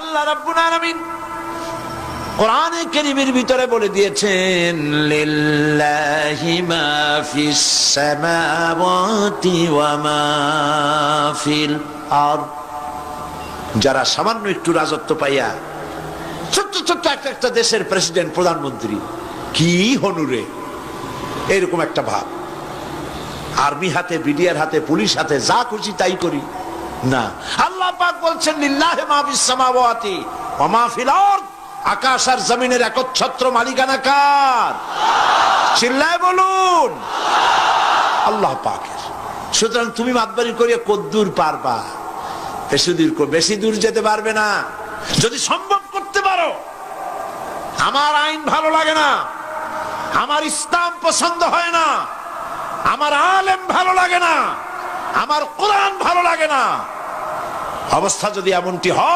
আল্লাহ রাব্বুল আলামিন কোরআনে কারীমের ভিতরে বলে দিয়েছেন লিল্লাহি মা ফিস সামাওয়াতি ওয়া মা ফিল আরদ। যারা সামান্য একটু রাজত্ব পাইয়া ছোট্ট ছোট্ট একটা দেশের প্রেসিডেন্ট প্রধানমন্ত্রী, কি হনুরে, এরকম একটা ভাব, আর্মি হাতে, বিডিআর হাতে, পুলিশ হাতে, যা খুশি তাই করি না। আল্লাহ পাক বলছেন লিল্লাহি মা ফিস সামাওয়াতি ওয়া মা ফিল আরদ। আকাশ আর জমিনের একচ্ছত্র মালিকানা কার? চিল্লায় বলুন আল্লাহ পাকের। সুতরাং তুমি মাতবারি করিয়া কদ্দুর পারবা? বেশি দূর যেতে পারবে না। যদি সম্ভব করতে পারো, আমার আইন ভালো লাগে না, আমার ইসলাম পছন্দ হয় না, আমার আলেম ভালো লাগে না, আমার কোরআন ভালো লাগে না, অবস্থা যদি এমনটি হয়